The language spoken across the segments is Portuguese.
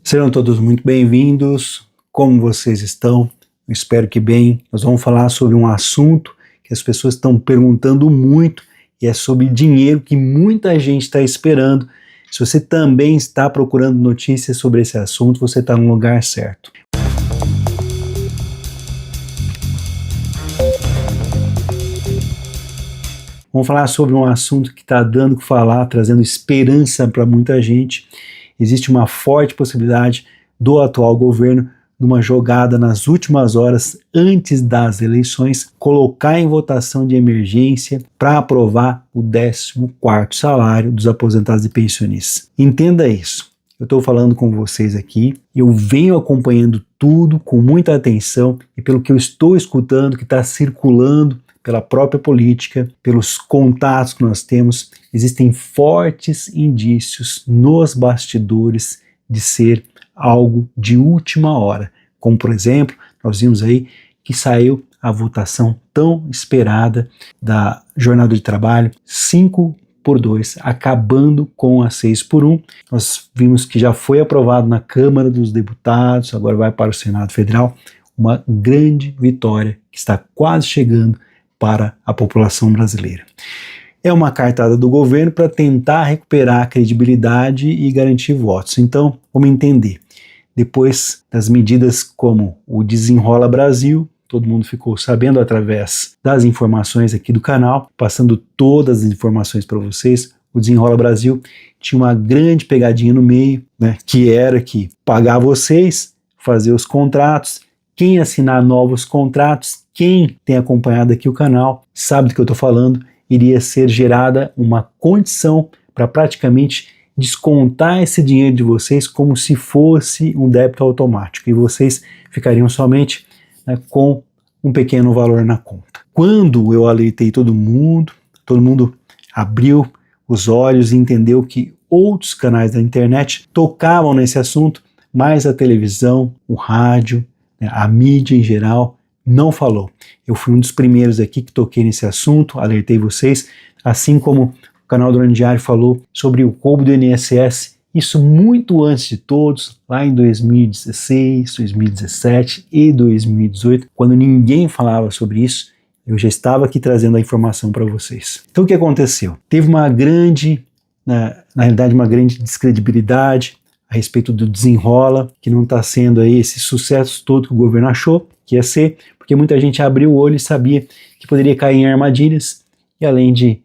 Serão todos muito bem-vindos. Como vocês estão? Eu espero que bem. Nós vamos falar sobre um assunto que as pessoas estão perguntando muito e é sobre dinheiro que muita gente está esperando. Se você também está procurando notícias sobre esse assunto, você está no lugar certo. Vamos falar sobre um assunto que está dando o que falar, trazendo esperança para muita gente. Existe uma forte possibilidade do atual governo, numa jogada nas últimas horas antes das eleições, colocar em votação de emergência para aprovar o 14º salário dos aposentados e pensionistas. Entenda isso. Eu estou falando com vocês aqui, eu venho acompanhando tudo com muita atenção e pelo que eu estou escutando, que está circulando pela própria política, pelos contatos que nós temos, existem fortes indícios nos bastidores de ser algo de última hora. Como, por exemplo, nós vimos aí que saiu a votação tão esperada da jornada de trabalho 5x2, acabando com a 6x1. Nós vimos que já foi aprovado na Câmara dos Deputados, agora vai para o Senado Federal, uma grande vitória que está quase chegando para a população brasileira. É uma cartada do governo para tentar recuperar a credibilidade e garantir votos. Então, vamos entender. Depois das medidas como o Desenrola Brasil, todo mundo ficou sabendo através das informações aqui do canal, passando todas as informações para vocês. O Desenrola Brasil tinha uma grande pegadinha no meio, que era que pagar vocês, fazer os contratos, quem assinar novos contratos, quem tem acompanhado aqui o canal, sabe do que eu estou falando, iria ser gerada uma condição para praticamente descontar esse dinheiro de vocês como se fosse um débito automático e vocês ficariam somente com um pequeno valor na conta. Quando eu alertei todo mundo abriu os olhos e entendeu que outros canais da internet tocavam nesse assunto, mas a televisão, o rádio, a mídia em geral não falou. Eu fui um dos primeiros aqui que toquei nesse assunto, alertei vocês, assim como o canal do Drone Diário falou sobre o roubo do INSS, isso muito antes de todos, lá em 2016, 2017 e 2018, quando ninguém falava sobre isso, eu já estava aqui trazendo a informação para vocês. Então o que aconteceu? Teve uma grande, na realidade uma grande descredibilidade a respeito do Desenrola, que não está sendo aí esse sucesso todo que o governo achou que ia ser, porque muita gente abriu o olho e sabia que poderia cair em armadilhas e além de,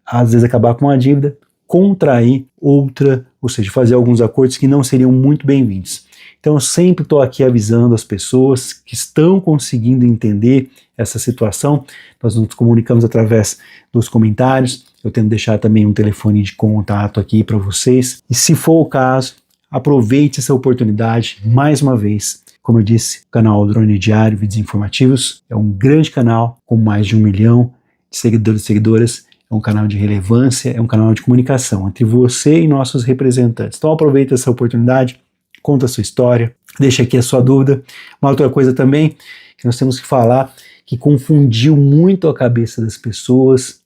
às vezes, acabar com uma dívida, contrair outra, ou seja, fazer alguns acordos que não seriam muito bem-vindos. Então eu sempre estou aqui avisando as pessoas que estão conseguindo entender essa situação, nós nos comunicamos através dos comentários, eu tento deixar também um telefone de contato aqui para vocês, e se for o caso, aproveite essa oportunidade mais uma vez. Como eu disse, o canal Drone Diário, vídeos informativos, é um grande canal com mais de 1 milhão de seguidores e seguidoras, é um canal de relevância, é um canal de comunicação entre você e nossos representantes. Então aproveita essa oportunidade, conta a sua história, deixa aqui a sua dúvida. Uma outra coisa também que nós temos que falar, que confundiu muito a cabeça das pessoas,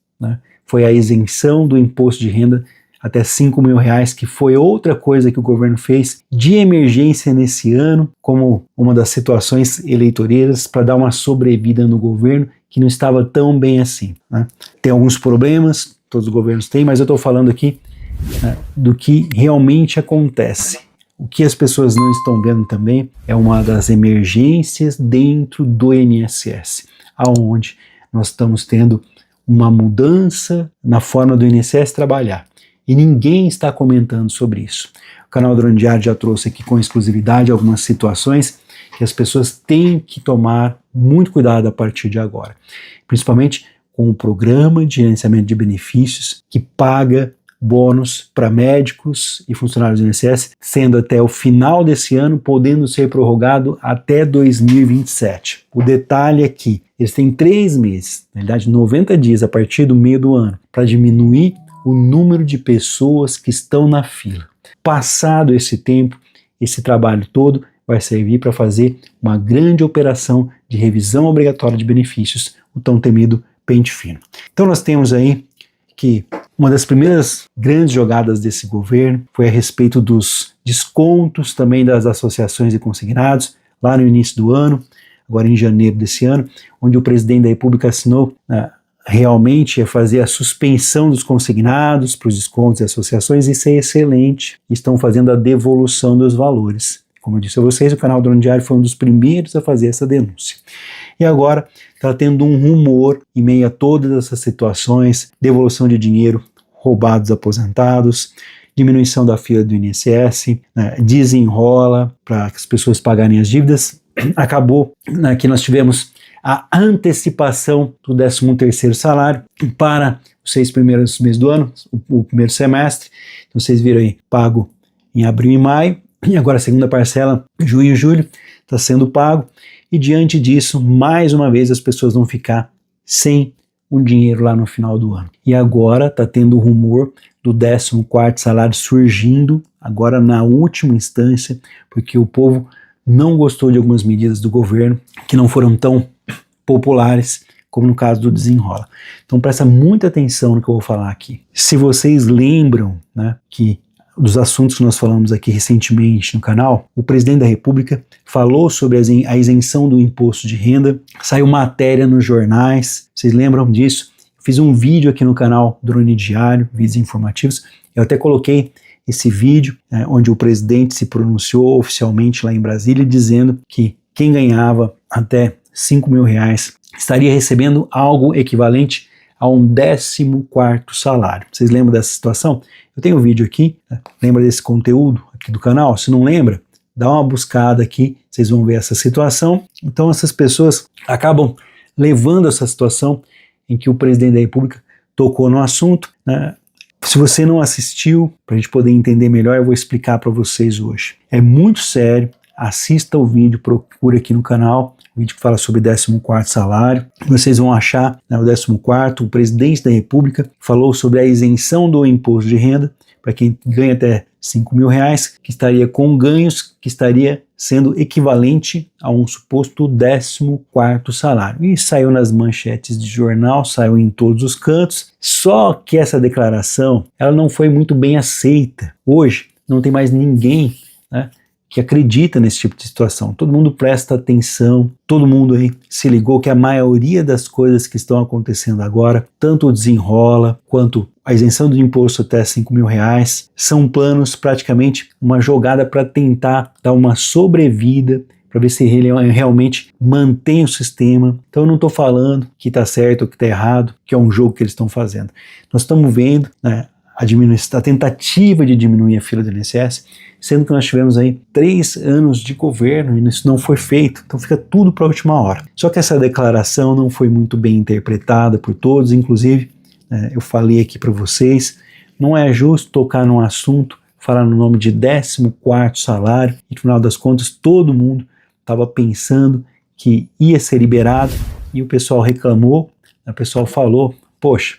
foi a isenção do imposto de renda até R$5.000, que foi outra coisa que o governo fez de emergência nesse ano, como uma das situações eleitoreiras para dar uma sobrevida no governo que não estava tão bem assim. Tem alguns problemas, todos os governos têm, mas eu estou falando aqui do que realmente acontece. O que as pessoas não estão vendo também é uma das emergências dentro do INSS, aonde nós estamos tendo uma mudança na forma do INSS trabalhar. E ninguém está comentando sobre isso. O canal Drone Diário já trouxe aqui com exclusividade algumas situações que as pessoas têm que tomar muito cuidado a partir de agora. Principalmente com o programa de gerenciamento de benefícios que paga bônus para médicos e funcionários do INSS, sendo até o final desse ano, podendo ser prorrogado até 2027. O detalhe é que eles têm 3 meses, na verdade 90 dias a partir do meio do ano, para diminuir o número de pessoas que estão na fila. Passado esse tempo, esse trabalho todo vai servir para fazer uma grande operação de revisão obrigatória de benefícios, o tão temido pente fino. Então nós temos aí que uma das primeiras grandes jogadas desse governo foi a respeito dos descontos também das associações de consignados, lá no início do ano, agora em janeiro desse ano, onde o presidente da República assinou realmente fazer a suspensão dos consignados para os descontos e associações. Isso é excelente. Estão fazendo a devolução dos valores. Como eu disse a vocês, o canal Drone Diário foi um dos primeiros a fazer essa denúncia. E agora está tendo um rumor em meio a todas essas situações, devolução de dinheiro roubado dos aposentados, diminuição da fila do INSS, desenrola para que as pessoas pagarem as dívidas. Acabou que nós tivemos a antecipação do 13º salário para os 6 primeiros meses do ano, o primeiro semestre. Então vocês viram aí, pago em abril e maio, e agora a segunda parcela, junho e julho, está sendo pago. E diante disso, mais uma vez, as pessoas vão ficar sem um dinheiro lá no final do ano. E agora está tendo o rumor do 14º salário surgindo, agora na última instância, porque o povo não gostou de algumas medidas do governo que não foram tão populares, como no caso do desenrola. Então presta muita atenção no que eu vou falar aqui. Se vocês lembram, que dos assuntos que nós falamos aqui recentemente no canal, o presidente da República falou sobre a isenção do imposto de renda, saiu matéria nos jornais, vocês lembram disso? Eu fiz um vídeo aqui no canal Drone Diário, vídeos informativos, eu até coloquei esse vídeo, onde o presidente se pronunciou oficialmente lá em Brasília, dizendo que quem ganhava até R$5.000 estaria recebendo algo equivalente a um 14º salário. Vocês lembram dessa situação? Eu tenho um vídeo aqui, lembra desse conteúdo aqui do canal? Se não lembra, dá uma buscada aqui, vocês vão ver essa situação. Então essas pessoas acabam levando essa situação em que o presidente da República tocou no assunto. Se você não assistiu, para a gente poder entender melhor, eu vou explicar para vocês hoje. É muito sério, assista o vídeo, procure aqui no canal, o vídeo que fala sobre 14º salário. Vocês vão achar o 14º, o presidente da República falou sobre a isenção do imposto de renda para quem ganha até R$5.000, que estaria com ganhos que estaria sendo equivalente a um suposto 14º salário. E saiu nas manchetes de jornal, saiu em todos os cantos, só que essa declaração ela não foi muito bem aceita. Hoje não tem mais ninguém que acredita nesse tipo de situação. Todo mundo presta atenção, todo mundo aí se ligou que a maioria das coisas que estão acontecendo agora, tanto o desenrola quanto a isenção do imposto até R$5.000, são planos, praticamente uma jogada para tentar dar uma sobrevida, para ver se ele realmente mantém o sistema. Então eu não estou falando que está certo ou que está errado, que é um jogo que eles estão fazendo. Nós estamos vendo a tentativa de diminuir a fila do INSS, sendo que nós tivemos aí 3 anos de governo e isso não foi feito, então fica tudo para a última hora. Só que essa declaração não foi muito bem interpretada por todos, inclusive eu falei aqui para vocês, não é justo tocar num assunto, falar no nome de 14º salário, e no final das contas todo mundo estava pensando que ia ser liberado e o pessoal reclamou, o pessoal falou, poxa,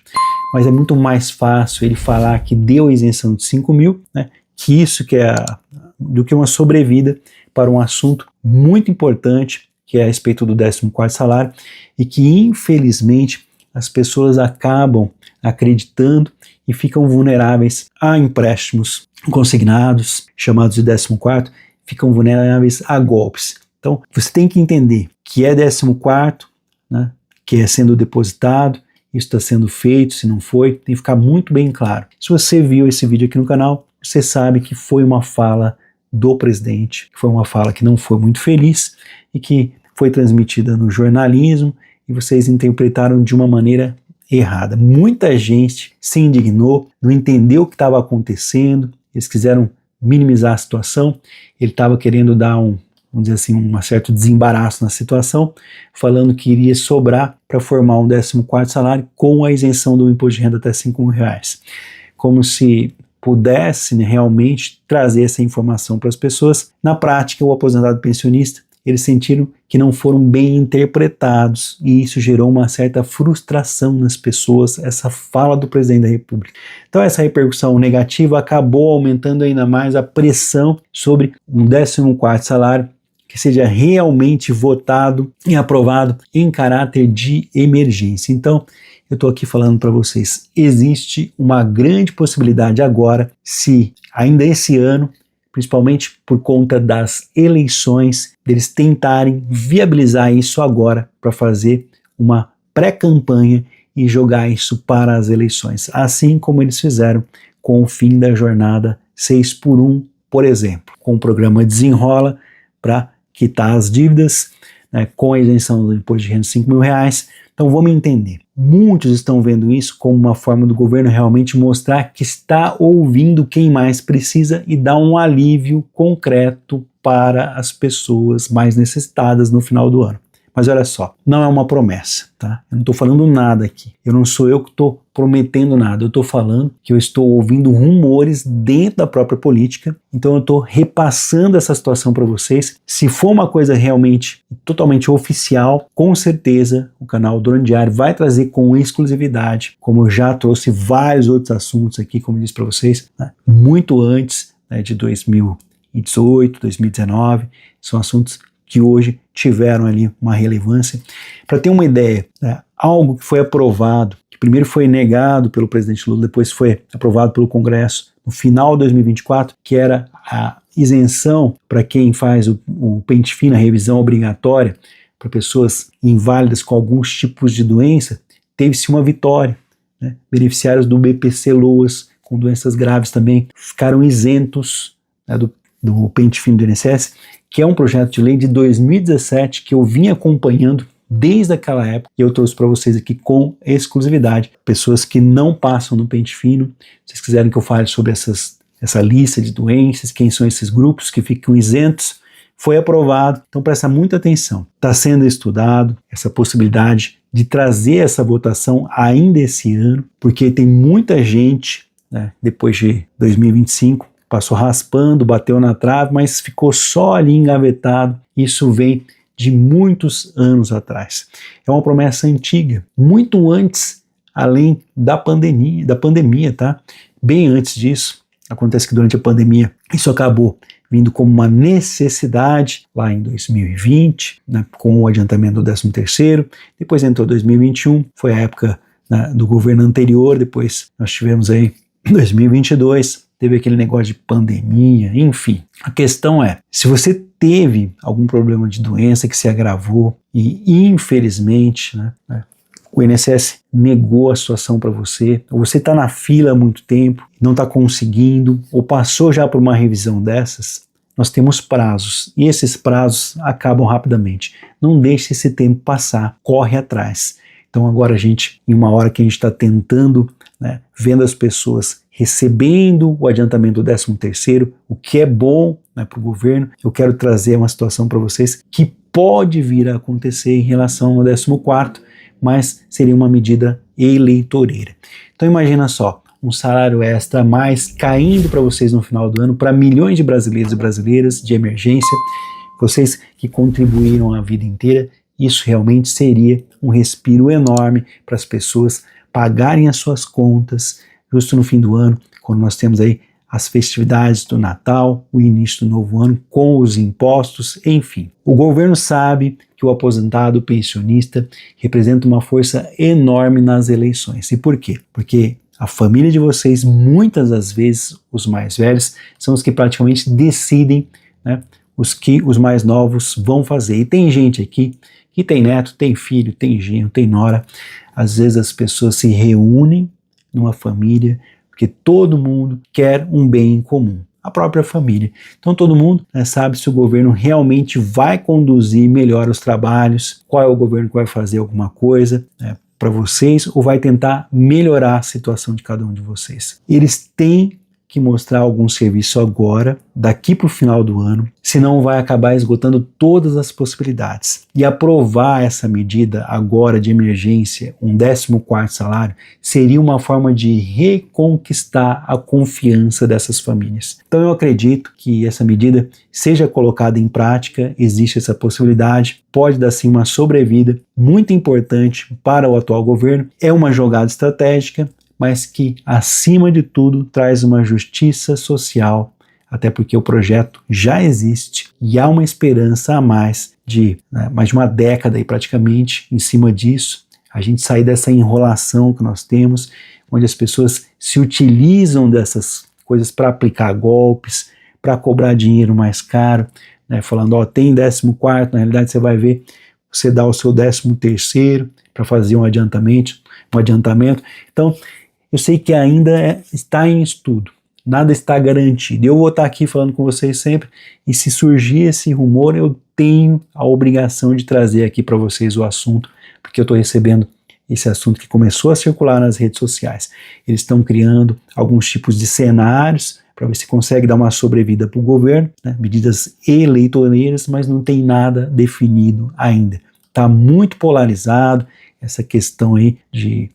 mas é muito mais fácil ele falar que deu a isenção de 5.000, que isso do que uma sobrevida para um assunto muito importante, que é a respeito do 14º salário, e que infelizmente as pessoas acabam acreditando e ficam vulneráveis a empréstimos consignados, chamados de 14º, ficam vulneráveis a golpes. Então você tem que entender que é 14º, que é sendo depositado, isso está sendo feito, se não foi, tem que ficar muito bem claro. Se você viu esse vídeo aqui no canal, você sabe que foi uma fala do presidente, que foi uma fala que não foi muito feliz e que foi transmitida no jornalismo e vocês interpretaram de uma maneira errada. Muita gente se indignou, não entendeu o que estava acontecendo, eles quiseram minimizar a situação, ele estava querendo dar vamos dizer assim, um certo desembaraço na situação, falando que iria sobrar para formar um 14º salário com a isenção do imposto de renda até R$5.000. Como se pudesse realmente trazer essa informação para as pessoas. Na prática, o aposentado pensionista, eles sentiram que não foram bem interpretados e isso gerou uma certa frustração nas pessoas, essa fala do presidente da República. Então essa repercussão negativa acabou aumentando ainda mais a pressão sobre um 14º salário que seja realmente votado e aprovado em caráter de emergência. Então eu estou aqui falando para vocês, existe uma grande possibilidade agora, se ainda esse ano, principalmente por conta das eleições, eles tentarem viabilizar isso agora para fazer uma pré-campanha e jogar isso para as eleições, assim como eles fizeram com o fim da jornada 6x1, por exemplo, com o programa Desenrola para quitar as dívidas, né, com a isenção do imposto de renda de R$5.000. Então vamos entender. Muitos estão vendo isso como uma forma do governo realmente mostrar que está ouvindo quem mais precisa e dar um alívio concreto para as pessoas mais necessitadas no final do ano. Mas olha só, não é uma promessa, tá? Eu não estou falando nada aqui. Eu não sou eu que estou prometendo nada. Eu estou falando que eu estou ouvindo rumores dentro da própria política. Então eu estou repassando essa situação para vocês. Se for uma coisa realmente totalmente oficial, com certeza o canal Drone Diário vai trazer com exclusividade, como eu já trouxe vários outros assuntos aqui, como eu disse para vocês, né? Muito antes, né, de 2018, 2019. São assuntos que hoje tiveram ali uma relevância. Para ter uma ideia, né, algo que foi aprovado, que primeiro foi negado pelo presidente Lula, depois foi aprovado pelo Congresso no final de 2024, que era a isenção para quem faz o pente fino, a revisão obrigatória para pessoas inválidas com alguns tipos de doença, teve-se uma vitória, né? Beneficiários do BPC Loas com doenças graves também ficaram isentos, né, do pente fino do INSS, que é um projeto de lei de 2017 que eu vim acompanhando desde aquela época e eu trouxe para vocês aqui com exclusividade. Pessoas que não passam no pente fino, se vocês quiserem que eu fale sobre essa lista de doenças, quem são esses grupos que ficam isentos, foi aprovado. Então presta muita atenção. Está sendo estudado essa possibilidade de trazer essa votação ainda esse ano, porque tem muita gente, né, depois de 2025, passou raspando, bateu na trave, mas ficou só ali engavetado. Isso vem de muitos anos atrás. É uma promessa antiga, muito antes, além da pandemia, tá? Bem antes disso. Acontece que durante a pandemia isso acabou vindo como uma necessidade lá em 2020, né, com o adiantamento do 13º. Depois entrou 2021, foi a época, né, do governo anterior. Depois nós tivemos aí 2022, teve aquele negócio de pandemia, enfim. A questão é, se você teve algum problema de doença que se agravou e infelizmente, né, o INSS negou a situação para você, ou você está na fila há muito tempo, não está conseguindo, ou passou já por uma revisão dessas, nós temos prazos, e esses prazos acabam rapidamente. Não deixe esse tempo passar, corre atrás. Então agora a gente, em uma hora que a gente está tentando, né, vendo as pessoas recebendo o adiantamento do 13º, o que é bom, né, para o governo, eu quero trazer uma situação para vocês que pode vir a acontecer em relação ao 14º, mas seria uma medida eleitoreira. Então imagina só, um salário extra a mais caindo para vocês no final do ano, para milhões de brasileiros e brasileiras de emergência, vocês que contribuíram a vida inteira, isso realmente seria um respiro enorme para as pessoas pagarem as suas contas, justo no fim do ano, quando nós temos aí as festividades do Natal, o início do novo ano, com os impostos, enfim. O governo sabe que o aposentado, o pensionista, representa uma força enorme nas eleições. E por quê? Porque a família de vocês, muitas das vezes, os mais velhos, são os que praticamente decidem, né, os que os mais novos vão fazer. E tem gente aqui que tem neto, tem filho, tem genro, tem nora. Às vezes as pessoas se reúnem numa família, porque todo mundo quer um bem em comum, a própria família. Então todo mundo, né, sabe se o governo realmente vai conduzir melhor os trabalhos, qual é o governo que vai fazer alguma coisa, né, para vocês, ou vai tentar melhorar a situação de cada um de vocês. Eles têm que mostrar algum serviço agora, daqui para o final do ano, senão vai acabar esgotando todas as possibilidades. E aprovar essa medida agora de emergência, um 14º salário, seria uma forma de reconquistar a confiança dessas famílias. Então eu acredito que essa medida seja colocada em prática, existe essa possibilidade, pode dar sim uma sobrevida muito importante para o atual governo, é uma jogada estratégica, mas que, acima de tudo, traz uma justiça social, até porque o projeto já existe e há uma esperança a mais de, né, mais de uma década aí praticamente em cima disso, a gente sair dessa enrolação que nós temos, onde as pessoas se utilizam dessas coisas para aplicar golpes, para cobrar dinheiro mais caro, né, falando, ó, tem 14º, na realidade você vai ver, você dá o seu 13º para fazer um adiantamento. Então, eu sei que ainda está em estudo, nada está garantido. Eu vou estar aqui falando com vocês sempre, e se surgir esse rumor, eu tenho a obrigação de trazer aqui para vocês o assunto, porque eu estou recebendo esse assunto que começou a circular nas redes sociais. Eles estão criando alguns tipos de cenários para ver se consegue dar uma sobrevida para o governo, né, medidas eleitoreiras, mas não tem nada definido ainda. Está muito polarizado essa questão aí de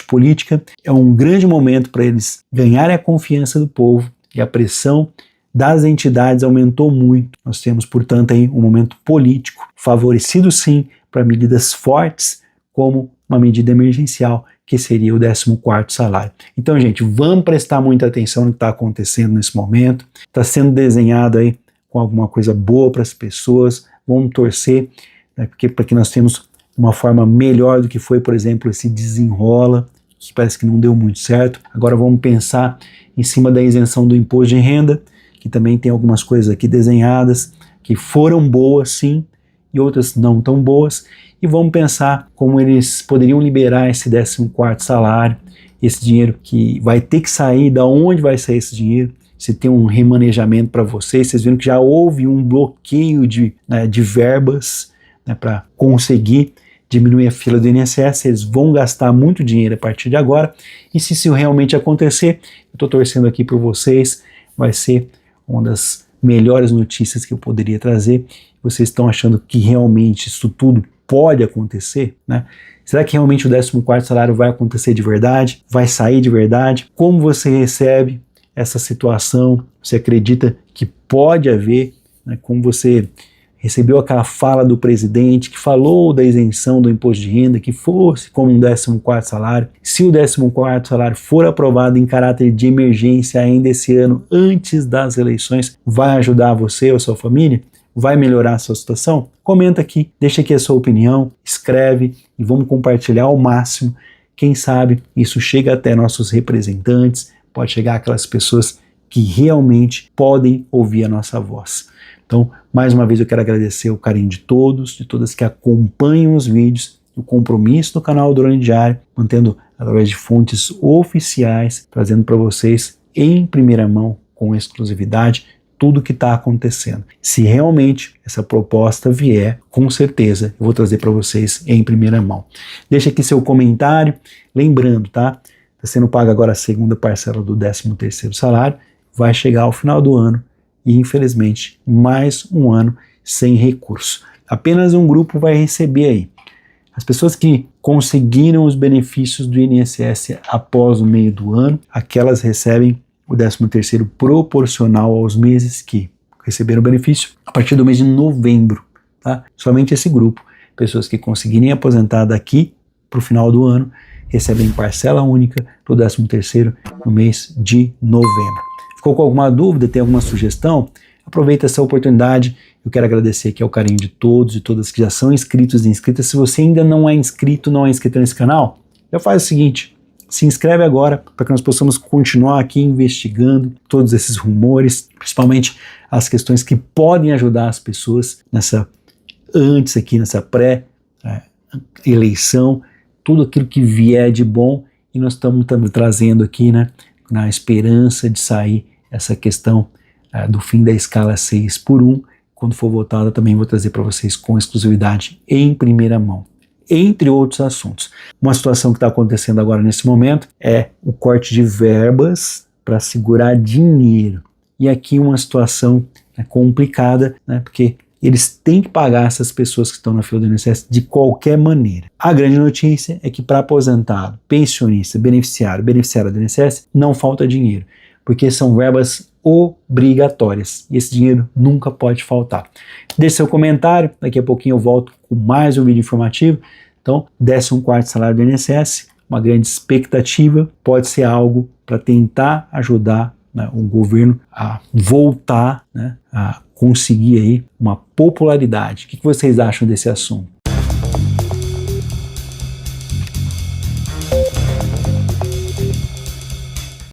política. É um grande momento para eles ganharem a confiança do povo, e a pressão das entidades aumentou muito. Nós temos, portanto, aí um momento político favorecido sim para medidas fortes, como uma medida emergencial, que seria o 14º salário. Então, gente, vamos prestar muita atenção no que está acontecendo nesse momento. Está sendo desenhado aí com alguma coisa boa para as pessoas. Vamos torcer, né, para que nós tenhamos uma forma melhor do que foi, por exemplo, esse desenrola, que parece que não deu muito certo. Agora vamos pensar em cima da isenção do imposto de renda, que também tem algumas coisas aqui desenhadas, que foram boas sim, e outras não tão boas, e vamos pensar como eles poderiam liberar esse 14º salário, esse dinheiro que vai ter que sair, da onde vai sair esse dinheiro, se tem um remanejamento para vocês viram que já houve um bloqueio de verbas, né, para conseguir diminuir a fila do INSS. Eles vão gastar muito dinheiro a partir de agora, e se isso realmente acontecer, eu estou torcendo aqui por vocês, vai ser uma das melhores notícias que eu poderia trazer. Vocês estão achando que realmente isso tudo pode acontecer, né? Será que realmente o 14º salário vai acontecer de verdade? Vai sair de verdade? Como você recebe essa situação? Você acredita que pode haver, né? Como você recebeu aquela fala do presidente que falou da isenção do imposto de renda, que fosse como um 14º salário. Se o 14º salário for aprovado em caráter de emergência ainda esse ano, antes das eleições, vai ajudar você ou a sua família? Vai melhorar a sua situação? Comenta aqui, deixa aqui a sua opinião, escreve e vamos compartilhar ao máximo. Quem sabe isso chega até nossos representantes, pode chegar aquelas pessoas que realmente podem ouvir a nossa voz. Então, mais uma vez eu quero agradecer o carinho de todos, de todas que acompanham os vídeos, o compromisso do canal Drone Diário, mantendo através de fontes oficiais, trazendo para vocês em primeira mão, com exclusividade, tudo o que está acontecendo. Se realmente essa proposta vier, com certeza eu vou trazer para vocês em primeira mão. Deixa aqui seu comentário, lembrando, tá? Está sendo paga agora a segunda parcela do 13º salário, vai chegar ao final do ano, e infelizmente mais um ano sem recurso. Apenas um grupo vai receber aí. As pessoas que conseguiram os benefícios do INSS após o meio do ano, aquelas recebem o 13º proporcional aos meses que receberam o benefício a partir do mês de novembro. Tá? Somente esse grupo, pessoas que conseguirem aposentar daqui para o final do ano, recebem parcela única do 13º no mês de novembro. Ficou com alguma dúvida, tem alguma sugestão? Aproveita essa oportunidade. Eu quero agradecer aqui ao carinho de todos e todas que já são inscritos e inscritas. Se você ainda não é inscrito nesse canal, já faz o seguinte, se inscreve agora para que nós possamos continuar aqui investigando todos esses rumores, principalmente as questões que podem ajudar as pessoas nessa pré-eleição, tudo aquilo que vier de bom, e nós estamos trazendo aqui, né, na esperança de sair essa questão do fim da escala 6x1, quando for votada também vou trazer para vocês com exclusividade em primeira mão, entre outros assuntos. Uma situação que está acontecendo agora nesse momento é o corte de verbas para segurar dinheiro, e aqui uma situação complicada, né, porque eles têm que pagar essas pessoas que estão na fila do INSS de qualquer maneira. A grande notícia é que para aposentado, pensionista, beneficiário do INSS, não falta dinheiro, porque são verbas obrigatórias e esse dinheiro nunca pode faltar. Deixe seu comentário, daqui a pouquinho eu volto com mais um vídeo informativo. Então, 14º salário do INSS, uma grande expectativa, pode ser algo para tentar ajudar, né, o governo a voltar, né, a conseguir aí uma popularidade. O que vocês acham desse assunto?